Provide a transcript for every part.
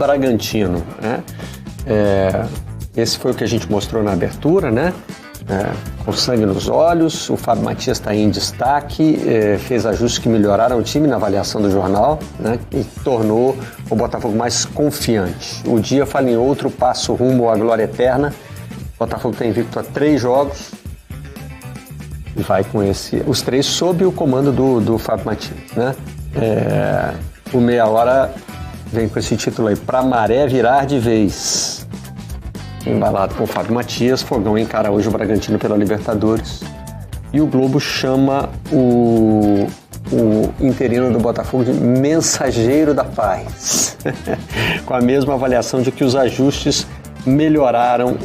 Bragantino, né? Esse foi o que a gente mostrou na abertura, né? Com sangue nos olhos, o Fábio Matias está em destaque, fez ajustes que melhoraram o time na avaliação do jornal, né? E tornou o Botafogo mais confiante. O dia fala em outro passo rumo à glória eterna. O Botafogo está invicto a 3 jogos e vai com os 3 sob o comando do Fábio Matias, né? O Meia Hora vem com esse título aí, Pra Maré Virar de Vez. Embalado com o Fábio Matias, Fogão encara hoje o Bragantino pela Libertadores. E o Globo chama o interino do Botafogo de mensageiro da paz. Com a mesma avaliação de que os ajustes melhoraram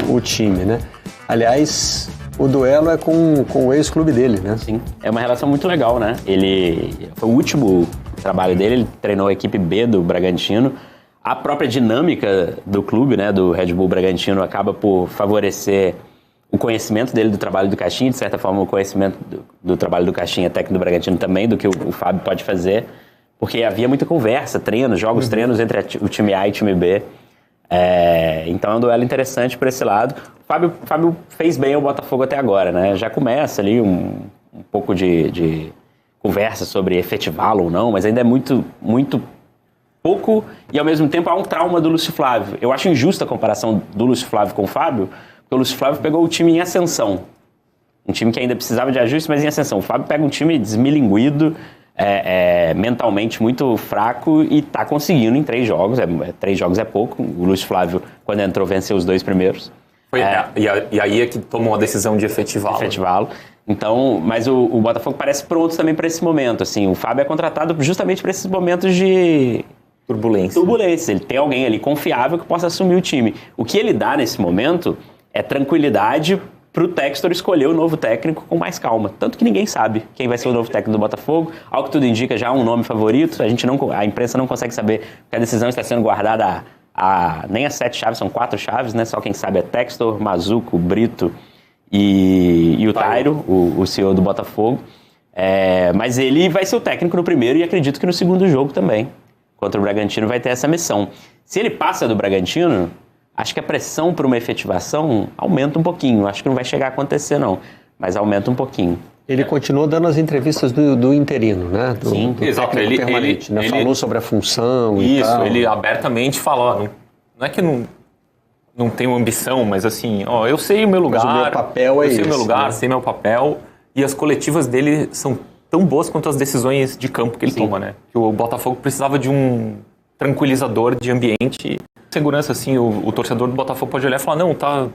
o time, né? Aliás, o duelo é com o ex-clube dele, né? Sim, é uma relação muito legal, né? Ele foi o último trabalho dele, ele treinou a equipe B do Bragantino. A própria dinâmica do clube, né, do Red Bull Bragantino, acaba por favorecer o conhecimento dele do trabalho do Caixinha, de certa forma o conhecimento do trabalho do Caixinha, técnico do Bragantino também, do que o Fábio pode fazer, porque havia muita conversa, treinos entre o time A e o time B. Então é um duelo interessante por esse lado. O Fábio fez bem o Botafogo até agora, né? Já começa ali um pouco de conversa sobre efetivá-lo ou não, mas ainda é muito pouco, e ao mesmo tempo há um trauma do Lúcio Flávio. Eu acho injusta a comparação do Lúcio Flávio com o Fábio, porque o Lúcio Flávio pegou o time em ascensão. Um time que ainda precisava de ajuste, mas em ascensão. O Fábio pega um time desmilinguido, mentalmente muito fraco, e está conseguindo em 3 jogos. 3 jogos é pouco. O Lúcio Flávio, quando entrou, venceu os 2 primeiros. E aí é que tomou a decisão de efetivá-lo. Então, mas o Botafogo parece pronto também para esse momento. Assim, o Fábio é contratado justamente para esses momentos de turbulência. Ele tem alguém ali confiável que possa assumir o time. O que ele dá nesse momento é tranquilidade para o Textor escolher o novo técnico com mais calma. Tanto que ninguém sabe quem vai ser o novo técnico do Botafogo. Ao que tudo indica, já há um nome favorito. A imprensa não consegue saber, porque a decisão está sendo guardada nem as 7 chaves, são 4 chaves, né? Só quem sabe é Textor, Mazuco, Brito e o Tairo, o CEO do Botafogo. Mas ele vai ser o técnico no primeiro e acredito que no segundo jogo também. Contra o Bragantino vai ter essa missão. Se ele passa do Bragantino, acho que a pressão para uma efetivação aumenta um pouquinho. Acho que não vai chegar a acontecer, não. Mas aumenta um pouquinho. Ele continuou dando as entrevistas do interino, né? Sim, exato. Ele permanente, né? Falou sobre a função e tal. Isso, ele abertamente falou, não é que não tenho ambição, mas assim, eu sei o meu lugar. Mas o meu papel é esse. Eu sei o meu lugar, né? Sei meu papel. E as coletivas dele são tão boas quanto as decisões de campo que ele toma, né? Que o Botafogo precisava de um tranquilizador de ambiente. Segurança, assim, o torcedor do Botafogo pode olhar e falar, não, tá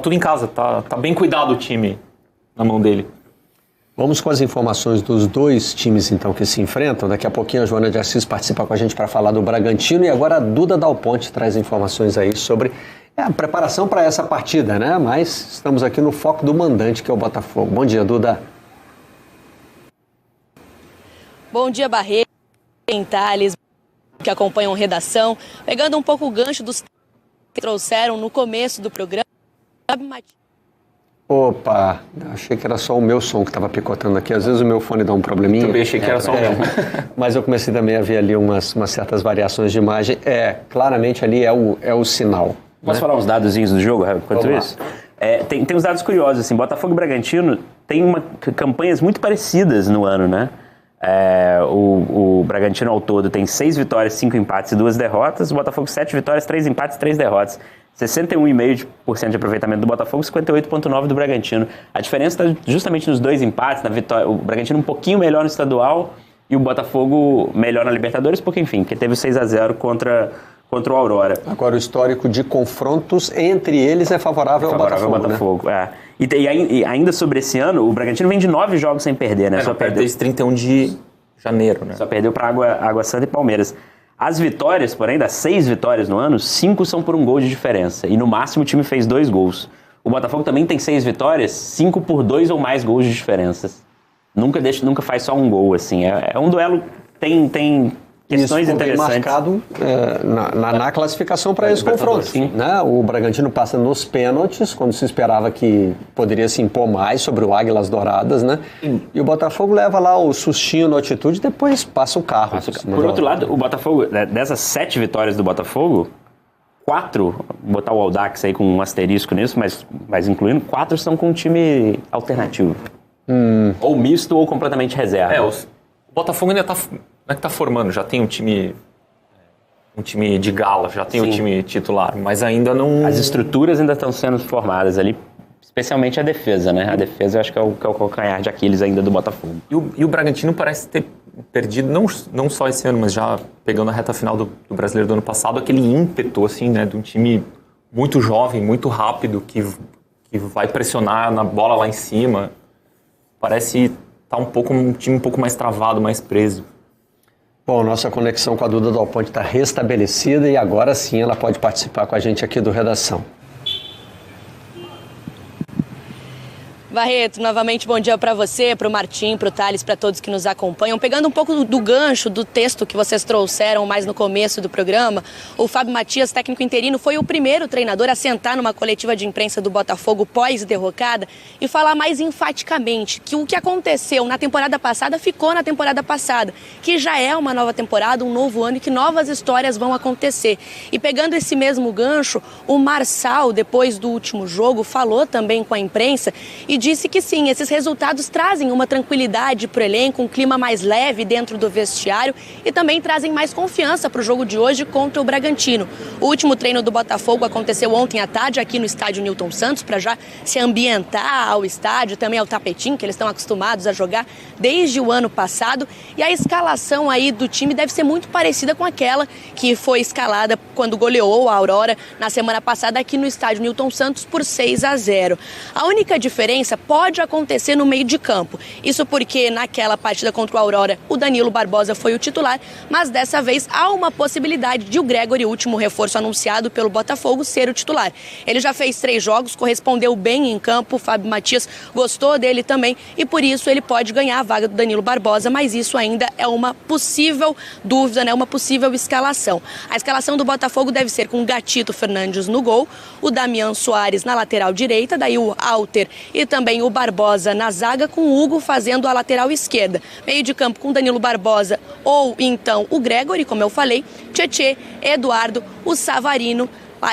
tudo em casa, tá bem cuidado o time na mão dele. Vamos com as informações dos 2 times, então, que se enfrentam. Daqui a pouquinho a Joana de Assis participa com a gente para falar do Bragantino, e agora a Duda Dal Ponte traz informações aí sobre a preparação para essa partida, né? Mas estamos aqui no foco do mandante, que é o Botafogo. Bom dia, Duda. Bom dia, Barreto, Thales, que acompanham redação. Pegando um pouco o gancho dos que trouxeram no começo do programa. Opa, achei que era só o meu som que estava picotando aqui. Às vezes o meu fone dá um probleminha. Também achei que era só o meu. Mas eu comecei também a ver ali umas certas variações de imagem. Claramente ali é o sinal. Posso falar uns dadozinhos do jogo, enquanto isso? Tem uns dados curiosos, assim. Botafogo e Bragantino tem campanhas muito parecidas no ano, né? O Bragantino ao todo tem 6 vitórias, 5 empates e 2 derrotas. O Botafogo 7 vitórias, 3 empates e 3 derrotas. 61,5% de aproveitamento do Botafogo, 58,9% do Bragantino. A diferença está justamente nos 2 empates, na vitória. O Bragantino um pouquinho melhor no estadual e o Botafogo melhor na Libertadores, porque teve o 6-0 contra o Aurora. Agora o histórico de confrontos entre eles é favorável ao Botafogo. Né? E ainda sobre esse ano, o Bragantino vem de 9 jogos sem perder, né? Só perdeu desde 31 de janeiro, né? Só perdeu para Água Santa e Palmeiras. As vitórias, porém, das 6 vitórias no ano, 5 são por 1 gol de diferença. E no máximo o time fez 2 gols. O Botafogo também tem 6 vitórias, 5 por 2 ou mais gols de diferença. Nunca faz só 1 gol, assim. É um duelo, tem questões interessantes. Marcado na classificação para esse confronto. Né? O Bragantino passa nos pênaltis, quando se esperava que poderia se impor mais sobre o Águilas Douradas, né? E o Botafogo leva lá o sustinho no Altitude e depois passa o carro. Por outro lado, o Botafogo, dessas 7 vitórias do Botafogo, 4, botar o Audax aí com um asterisco nisso, mas incluindo, 4 são com um time alternativo. Ou misto ou completamente reserva. O Botafogo ainda tá formando, já tem um time de gala, já tem um time titular, mas ainda não... As estruturas ainda estão sendo formadas ali, especialmente a defesa, né? A defesa eu acho que é o calcanhar de Aquiles ainda do Botafogo. E o Bragantino parece ter perdido, não só esse ano, mas já pegando a reta final do Brasileiro do ano passado, aquele ímpeto, assim, né, de um time muito jovem, muito rápido, que vai pressionar na bola lá em cima. Parece estar um time um pouco mais travado, mais preso. Bom, nossa conexão com a Duda Dal Ponte está restabelecida e agora sim ela pode participar com a gente aqui do Redação. Barreto, novamente bom dia para você, para o Martim, para o Thales, para todos que nos acompanham. Pegando um pouco do gancho do texto que vocês trouxeram mais no começo do programa, o Fábio Matias, técnico interino, foi o primeiro treinador a sentar numa coletiva de imprensa do Botafogo pós-derrocada e falar mais enfaticamente que o que aconteceu na temporada passada ficou na temporada passada, que já é uma nova temporada, um novo ano e que novas histórias vão acontecer. E pegando esse mesmo gancho, o Marçal, depois do último jogo, falou também com a imprensa e disse que sim, esses resultados trazem uma tranquilidade para o elenco, um clima mais leve dentro do vestiário e também trazem mais confiança para o jogo de hoje contra o Bragantino. O último treino do Botafogo aconteceu ontem à tarde aqui no estádio Newton Santos, para já se ambientar ao estádio, também ao tapetinho, que eles estão acostumados a jogar desde o ano passado. E a escalação aí do time deve ser muito parecida com aquela que foi escalada quando goleou a Aurora na semana passada aqui no estádio Newton Santos por 6-0. A única diferença pode acontecer no meio de campo. Isso porque naquela partida contra o Aurora, o Danilo Barbosa foi o titular, mas dessa vez há uma possibilidade de o Gregory, o último reforço anunciado pelo Botafogo, ser o titular. Ele já fez 3 jogos, correspondeu bem em campo, o Fábio Matias gostou dele também e por isso ele pode ganhar a vaga do Danilo Barbosa, mas isso ainda é uma possível dúvida, né? Uma possível escalação. A escalação do Botafogo deve ser com o Gatito Fernandes no gol, o Damian Soares na lateral direita, daí o Alter e também o Barbosa na zaga, com o Hugo fazendo a lateral esquerda. Meio de campo com Danilo Barbosa ou então o Gregory, como eu falei, Tietê, Eduardo, o Savarino.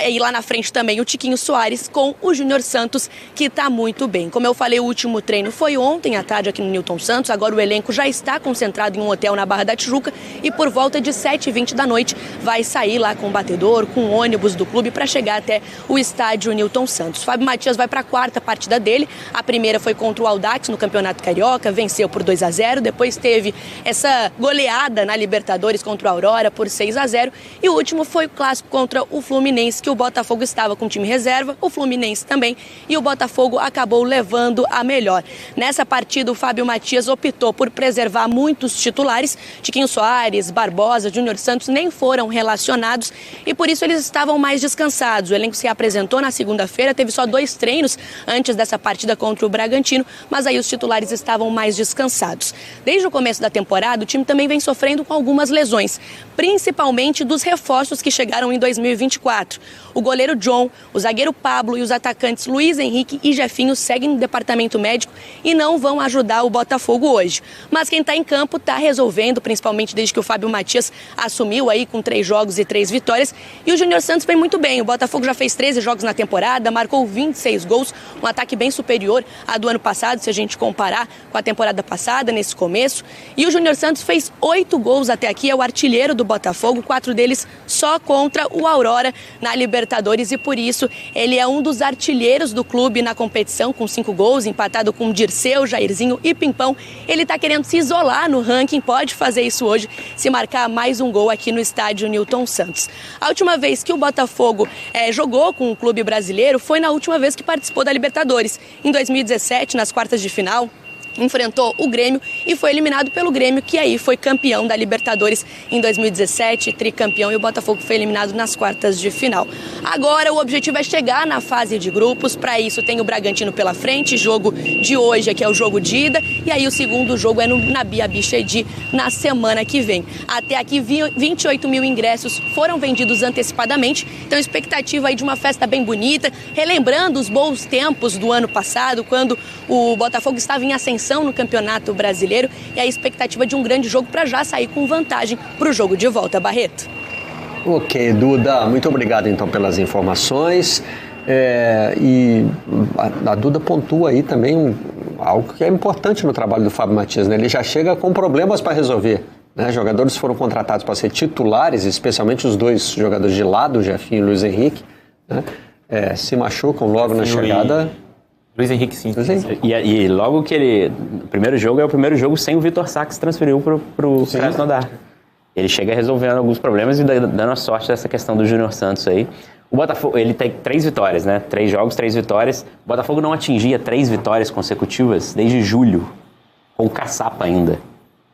E lá na frente também o Tiquinho Soares com o Júnior Santos, que está muito bem. Como eu falei, o último treino foi ontem à tarde aqui no Newton Santos. Agora o elenco já está concentrado em um hotel na Barra da Tijuca e por volta de 7h20 da noite vai sair lá com o batedor, com o ônibus do clube para chegar até o estádio Newton Santos. Fábio Matias vai para a 4ª partida dele. A primeira foi contra o Audax no Campeonato Carioca, venceu por 2-0. Depois teve essa goleada na Libertadores contra o Aurora por 6-0. E o último foi o clássico contra o Fluminense, que o Botafogo estava com time reserva, o Fluminense também, e o Botafogo acabou levando a melhor. Nessa partida, o Fábio Matias optou por preservar muitos titulares. Tiquinho Soares, Barbosa, Júnior Santos nem foram relacionados e por isso eles estavam mais descansados. O elenco se apresentou na segunda-feira, teve só 2 treinos antes dessa partida contra o Bragantino, mas aí os titulares estavam mais descansados. Desde o começo da temporada, o time também vem sofrendo com algumas lesões, principalmente dos reforços que chegaram em 2024. O goleiro John, o zagueiro Pablo e os atacantes Luiz Henrique e Jefinho seguem no departamento médico e não vão ajudar o Botafogo hoje. Mas quem está em campo está resolvendo, principalmente desde que o Fábio Matias assumiu aí com 3 jogos e 3 vitórias. E o Júnior Santos vem muito bem. O Botafogo já fez 13 jogos na temporada, marcou 26 gols, um ataque bem superior ao do ano passado, se a gente comparar com a temporada passada, nesse começo. E o Júnior Santos fez 8 gols até aqui, é o artilheiro do Botafogo, 4 deles só contra o Aurora na Libertadores e por isso ele é um dos artilheiros do clube na competição com 5 gols, empatado com Dirceu, Jairzinho e Pimpão. Ele está querendo se isolar no ranking, pode fazer isso hoje se marcar mais um gol aqui no estádio Newton Santos. A última vez que o Botafogo jogou com o clube brasileiro foi na última vez que participou da Libertadores, em 2017, nas quartas de final. enfrentou o Grêmio e foi eliminado pelo Grêmio, que aí foi campeão da Libertadores em 2017, tricampeão, e o Botafogo foi eliminado nas quartas de final. Agora o objetivo é chegar na fase de grupos. Para isso tem o Bragantino pela frente, jogo de hoje aqui é o jogo de ida, e aí o segundo jogo é na Bia Bichedi na semana que vem. Até aqui 28 mil ingressos foram vendidos antecipadamente, então expectativa aí de uma festa bem bonita, relembrando os bons tempos do ano passado, quando o Botafogo estava em ascensão no Campeonato Brasileiro, e a expectativa de um grande jogo para já sair com vantagem para o jogo de volta, Barreto. Ok, Duda, muito obrigado então pelas informações. E a Duda pontua aí também algo que é importante no trabalho do Fábio Matias, né? Ele já chega com problemas para resolver, né? Jogadores foram contratados para ser titulares, especialmente os dois jogadores de lado, o Jefinho e o Luiz Henrique, né? Se machucam logo na chegada. Luiz Henrique, sim. E logo que o primeiro jogo é o primeiro jogo sem o Vitor Sá, que se transferiu pro Krasnodar. Ele chega resolvendo alguns problemas e dando a sorte dessa questão do Júnior Santos aí. O Botafogo, ele tem 3 vitórias, né? 3 jogos, 3 vitórias. O Botafogo não atingia 3 vitórias consecutivas desde julho, com o Caçapa ainda.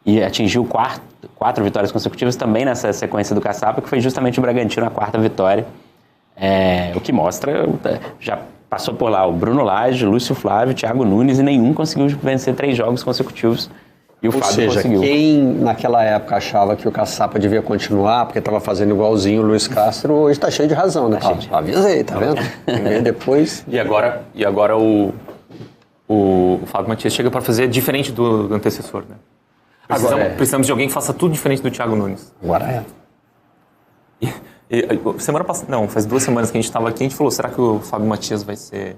E atingiu 4 vitórias consecutivas também nessa sequência do Caçapa, que foi justamente o Bragantino, a 4ª vitória. O que mostra, já passou por lá o Bruno Lage, Lúcio Flávio, Thiago Nunes, e nenhum conseguiu vencer 3 jogos consecutivos. E o Fábio conseguiu. Quem naquela época achava que o Caçapa devia continuar, porque estava fazendo igualzinho o Luiz Castro, hoje está cheio de razão, né? Avisei, tá vendo? E depois... E agora o Fábio Matias chega para fazer diferente do antecessor, né? Precisamos de alguém que faça tudo diferente do Thiago Nunes. Agora Semana passada, não, faz 2 semanas que a gente estava aqui, a gente falou, será que o Fábio Matias vai ser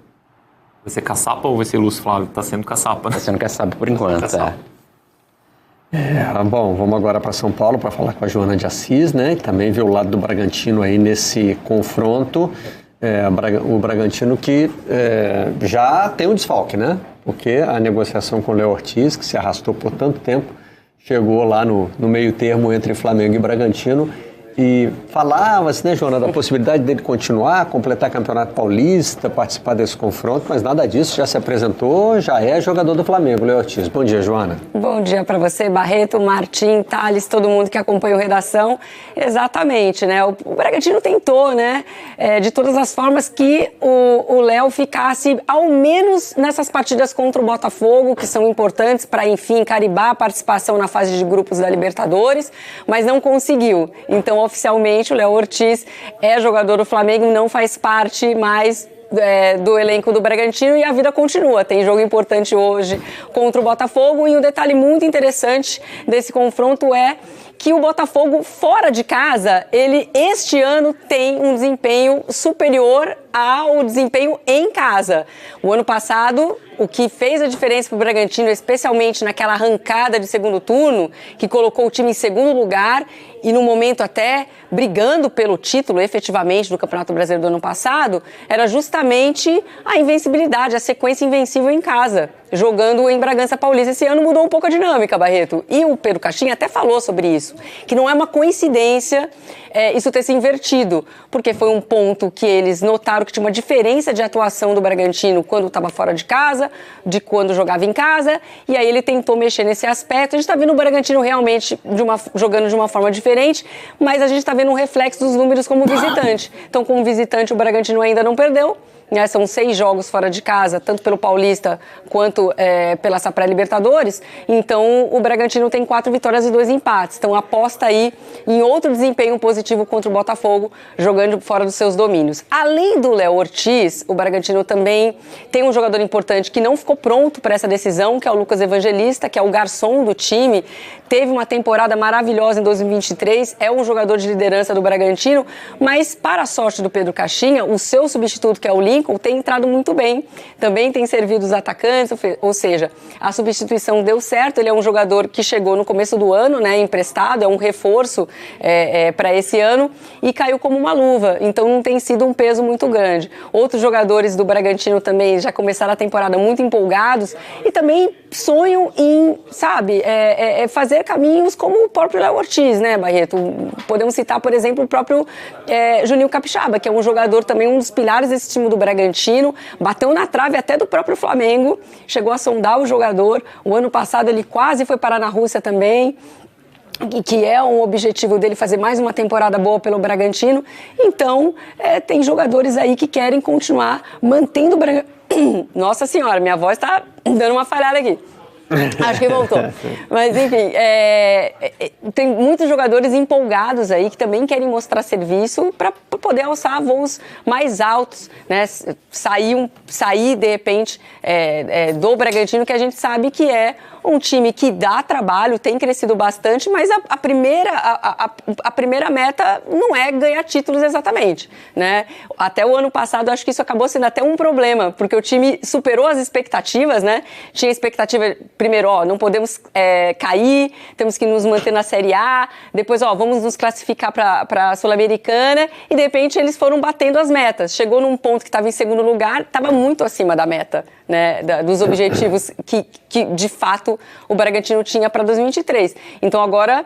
Caçapa ou vai ser Lúcio Flávio? Tá sendo Caçapa. Tá sendo Caçapa por enquanto, Bom, vamos agora para São Paulo para falar com a Joana de Assis, né? Que também vê o lado do Bragantino aí nesse confronto. O Bragantino que já tem um desfalque, né? Porque a negociação com o Léo Ortiz, que se arrastou por tanto tempo, chegou lá no meio termo entre Flamengo e Bragantino. E falava-se, né, Joana, da possibilidade dele continuar, completar Campeonato Paulista, participar desse confronto, mas nada disso, já se apresentou, já é jogador do Flamengo, Léo Ortiz. Bom dia, Joana. Bom dia para você, Barreto, Martim, Thales, todo mundo que acompanha o Redação. Exatamente, né? O Bragantino tentou, né, de todas as formas que o Léo ficasse, ao menos nessas partidas contra o Botafogo, que são importantes para, enfim, carimbar a participação na fase de grupos da Libertadores, mas não conseguiu. Então, oficialmente, o Léo Ortiz é jogador do Flamengo, não faz parte mais do elenco do Bragantino, e a vida continua. Tem jogo importante hoje contra o Botafogo, e um detalhe muito interessante desse confronto é que o Botafogo, fora de casa, ele este ano tem um desempenho superior ao desempenho em casa. O ano passado, o que fez a diferença para o Bragantino, especialmente naquela arrancada de segundo turno, que colocou o time em segundo lugar e no momento até brigando pelo título efetivamente do Campeonato Brasileiro do ano passado, era justamente a invencibilidade, a sequência invencível em casa, jogando em Bragança Paulista. Esse ano mudou um pouco a dinâmica, Barreto. E o Pedro Caixinha até falou sobre isso, que não é uma coincidência isso ter se invertido, porque foi um ponto que eles notaram que tinha uma diferença de atuação do Bragantino quando estava fora de casa, de quando jogava em casa, e aí ele tentou mexer nesse aspecto. A gente está vendo o Bragantino realmente jogando de uma forma diferente, mas a gente está vendo um reflexo dos números como visitante. Então, como visitante, o Bragantino ainda não perdeu. São 6 jogos fora de casa, tanto pelo Paulista quanto pela Pré-Libertadores. Então, o Bragantino tem 4 vitórias e 2 empates. Então, aposta aí em outro desempenho positivo contra o Botafogo, jogando fora dos seus domínios. Além do Léo Ortiz, o Bragantino também tem um jogador importante que não ficou pronto para essa decisão, que é o Lucas Evangelista, que é o garçom do time. Teve uma temporada maravilhosa em 2023, é um jogador de liderança do Bragantino, mas, para a sorte do Pedro Caixinha, o seu substituto, que é o Lincoln, tem entrado muito bem. Também tem servido os atacantes, ou seja, a substituição deu certo. Ele é um jogador que chegou no começo do ano, né, emprestado, é um reforço para esse ano, e caiu como uma luva. Então não tem sido um peso muito grande. Outros jogadores do Bragantino também já começaram a temporada muito empolgados e também sonham em, fazer caminhos como o próprio Léo Ortiz, né, Barreto? Podemos citar, por exemplo, o próprio Juninho Capixaba, que é um jogador também, um dos pilares desse time do Bragantino, Bragantino, bateu na trave até do próprio Flamengo, chegou a sondar o jogador. O ano passado ele quase foi parar na Rússia também, que é um objetivo dele fazer mais uma temporada boa pelo Bragantino. Então, tem jogadores aí que querem continuar mantendo o Bragantino. Nossa Senhora, minha voz está dando uma falhada aqui. Acho que voltou. Mas, enfim, tem muitos jogadores empolgados aí que também querem mostrar serviço para poder alçar voos mais altos, né? Sair de repente, do Bragantino, que a gente sabe que é um time que dá trabalho, tem crescido bastante, mas a primeira meta não é ganhar títulos exatamente, né? Até o ano passado, acho que isso acabou sendo até um problema, porque o time superou as expectativas, né? Tinha expectativa, primeiro, não podemos cair, temos que nos manter na Série A, depois, vamos nos classificar para a Sul-Americana, e de repente eles foram batendo as metas. Chegou num ponto que estava em segundo lugar, estava muito acima da meta, né? Dos objetivos que de fato o Bragantino tinha para 2023. Então agora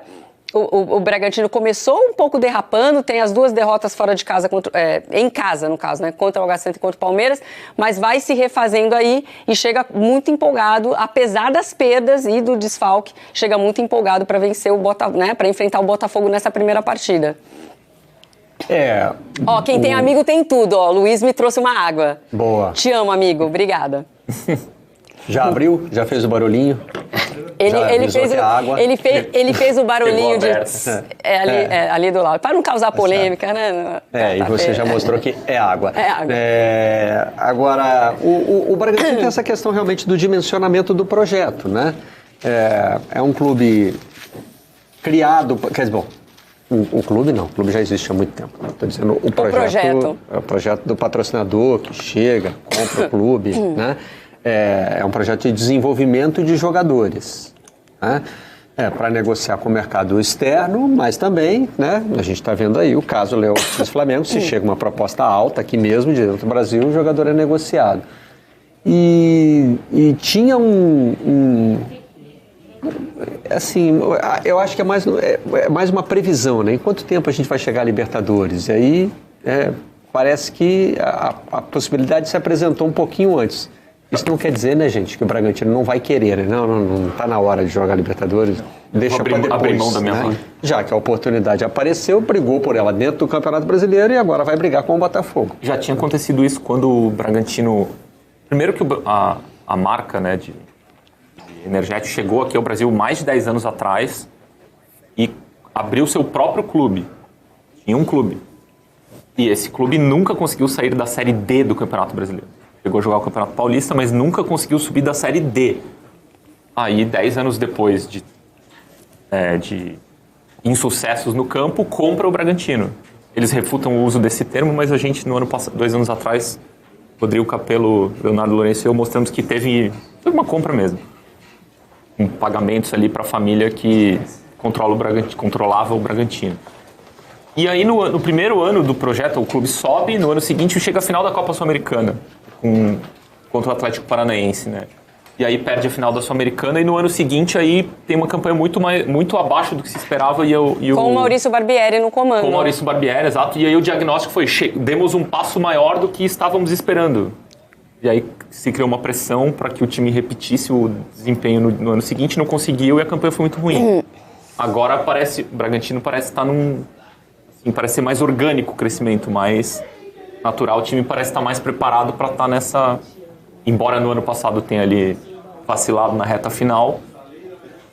o Bragantino começou um pouco derrapando, tem as 2 derrotas fora de casa, em casa no caso, né, contra o Água Santa e contra o Palmeiras, mas vai se refazendo aí e chega muito empolgado, apesar das perdas e do desfalque, chega muito empolgado para vencer o né, para enfrentar o Botafogo nessa primeira partida. Quem tem amigo tem tudo, Luiz me trouxe uma água. Boa. Te amo, amigo, obrigada. Já abriu? Já fez o barulhinho? Ele fez o barulhinho de ali do lado, para não causar polêmica, né? E você já mostrou que é água. É água. Agora, o Bragantino tem essa questão realmente do dimensionamento do projeto, né? É um clube criado, quer dizer, bom, o clube não, o clube já existe há muito tempo. Estou dizendo o projeto. É o projeto do patrocinador que chega, compra o clube, né? É um projeto de desenvolvimento de jogadores, né? Para negociar com o mercado externo, mas também, né, a gente está vendo aí o caso Léo Ortiz Flamengo, se chega uma proposta alta aqui mesmo, de dentro do Brasil, o jogador é negociado. E tinha assim, eu acho que é mais uma previsão, né? Em quanto tempo a gente vai chegar à Libertadores? E aí parece que a possibilidade se apresentou um pouquinho antes. Isso não quer dizer, né, gente, que o Bragantino não vai querer, né? Não está na hora de jogar Libertadores, deixa para depois, abrir mão da minha mão. Já que a oportunidade apareceu, brigou por ela dentro do Campeonato Brasileiro e agora vai brigar com o Botafogo. Já tinha acontecido isso quando o Bragantino... Primeiro que a marca, né, de energético chegou aqui ao Brasil mais de 10 anos atrás e abriu seu próprio clube. Tinha um clube. E esse clube nunca conseguiu sair da Série D do Campeonato Brasileiro. Chegou a jogar o Campeonato Paulista, mas nunca conseguiu subir da Série D. Aí, 10 anos depois de insucessos no campo, compra o Bragantino. Eles refutam o uso desse termo, mas a gente, no ano passado, 2 anos atrás, Rodrigo Capello, Leonardo Lourenço e eu mostramos que foi uma compra mesmo. Com pagamentos ali para a família que controlava o Bragantino. E aí, no primeiro ano do projeto, o clube sobe, no ano seguinte chega a final da Copa Sul-Americana, contra o Atlético Paranaense, né? E aí perde a final da Sul-Americana e no ano seguinte aí tem uma campanha muito abaixo do que se esperava. Com o Maurício Barbieri no comando. Com o Maurício Barbieri, exato. E aí o diagnóstico foi, demos um passo maior do que estávamos esperando. E aí se criou uma pressão para que o time repetisse o desempenho no ano seguinte, não conseguiu e a campanha foi muito ruim. Agora o Bragantino parece estar parece ser mais orgânico o crescimento, mais natural. O time parece estar mais preparado para estar nessa... Embora no ano passado tenha ali vacilado na reta final,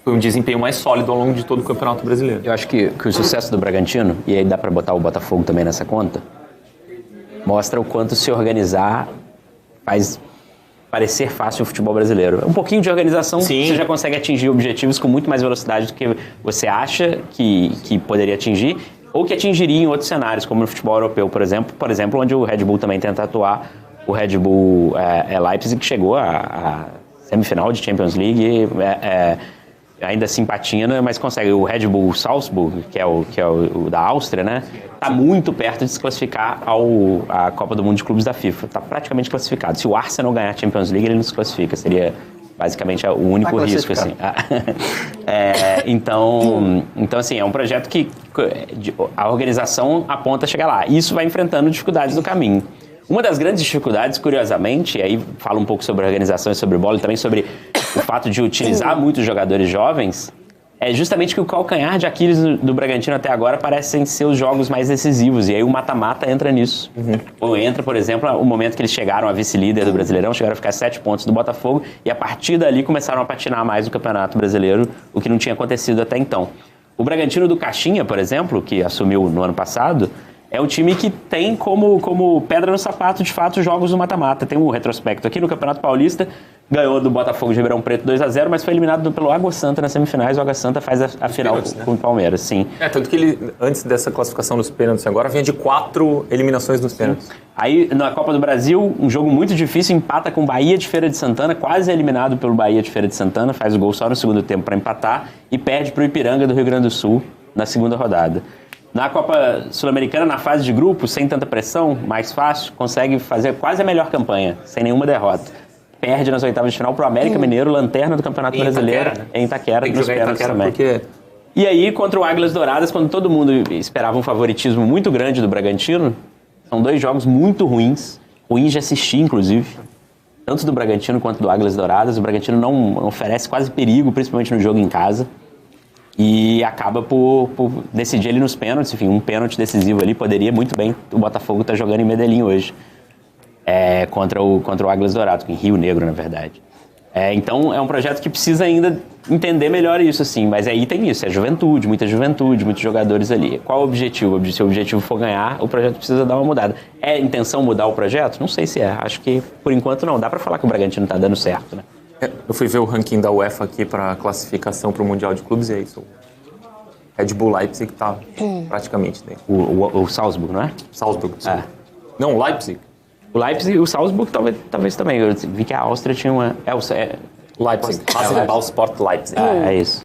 foi um desempenho mais sólido ao longo de todo o Campeonato Brasileiro. Eu acho que o sucesso do Bragantino, e aí dá para botar o Botafogo também nessa conta, mostra o quanto se organizar faz parecer fácil o futebol brasileiro. Um pouquinho de organização, Sim. Você já consegue atingir objetivos com muito mais velocidade do que você acha que poderia atingir, ou que atingiria em outros cenários, como no futebol europeu, por exemplo, onde o Red Bull também tenta atuar. O Red Bull Leipzig que chegou à semifinal de Champions League, ainda assim patina, mas consegue. O Red Bull Salzburg, que é o da Áustria, né? Está muito perto de se classificar à Copa do Mundo de Clubes da FIFA. Está praticamente classificado. Se o Arsenal ganhar a Champions League, ele não se classifica. Seria basicamente o único risco, assim. Então, assim, é um projeto que a organização aponta a chegar lá. Isso vai enfrentando dificuldades no caminho. Uma das grandes dificuldades, curiosamente, e aí fala um pouco sobre a organização e sobre bola, e também sobre o fato de utilizar muitos jogadores jovens, é justamente que o calcanhar de Aquiles do Bragantino até agora parecem ser os jogos mais decisivos, e aí o mata-mata entra nisso. Ou entra, por exemplo, o momento que eles chegaram a vice-líder do Brasileirão, chegaram a ficar 7 pontos do Botafogo, e a partir dali começaram a patinar mais no Campeonato Brasileiro, o que não tinha acontecido até então. O Bragantino do Caixinha, por exemplo, que assumiu no ano passado, é um time que tem como pedra no sapato, de fato, jogos do mata-mata. Tem um retrospecto aqui no Campeonato Paulista, ganhou do Botafogo de Ribeirão Preto 2-0, mas foi eliminado pelo Água Santa nas semifinais. O Água Santa faz a final com o Palmeiras, sim. Tanto que ele, antes dessa classificação nos pênaltis agora, vinha de 4 eliminações nos pênaltis. Aí, na Copa do Brasil, um jogo muito difícil, empata com o Bahia de Feira de Santana, quase eliminado pelo Bahia de Feira de Santana, faz o gol só no segundo tempo para empatar, e perde para o Ipiranga do Rio Grande do Sul na segunda rodada. Na Copa Sul-Americana, na fase de grupo, sem tanta pressão, mais fácil, consegue fazer quase a melhor campanha, sem nenhuma derrota. Perde nas oitavas de final para o América Mineiro, lanterna do Campeonato Brasileiro, em Itaquera, nos pênaltis também. Porque... E aí, contra o Águilas Douradas, quando todo mundo esperava um favoritismo muito grande do Bragantino, são 2 jogos muito ruins de assistir, inclusive, tanto do Bragantino quanto do Águilas Douradas. O Bragantino não oferece quase perigo, principalmente no jogo em casa. E acaba por decidir ali nos pênaltis, enfim, um pênalti decisivo ali, poderia muito bem, o Botafogo tá jogando em Medellín hoje, contra o Águilas Douradas, em Rio Negro, na verdade. Então, é um projeto que precisa ainda entender melhor isso, assim, mas aí tem isso, juventude, muitos jogadores ali. Qual o objetivo? Se o objetivo for ganhar, o projeto precisa dar uma mudada. É intenção mudar o projeto? Não sei se é, acho que por enquanto não, dá pra falar que o Bragantino tá dando certo, né? Eu fui ver o ranking da UEFA aqui para classificação para o Mundial de Clubes e é isso. O Red Bull Leipzig está praticamente dentro. O Salzburg, não é? Salzburg, sim. Não, o Leipzig. O Leipzig e o Salzburg talvez também. Eu vi que a Áustria tinha uma... Leipzig. Basketball Sport Leipzig. É isso.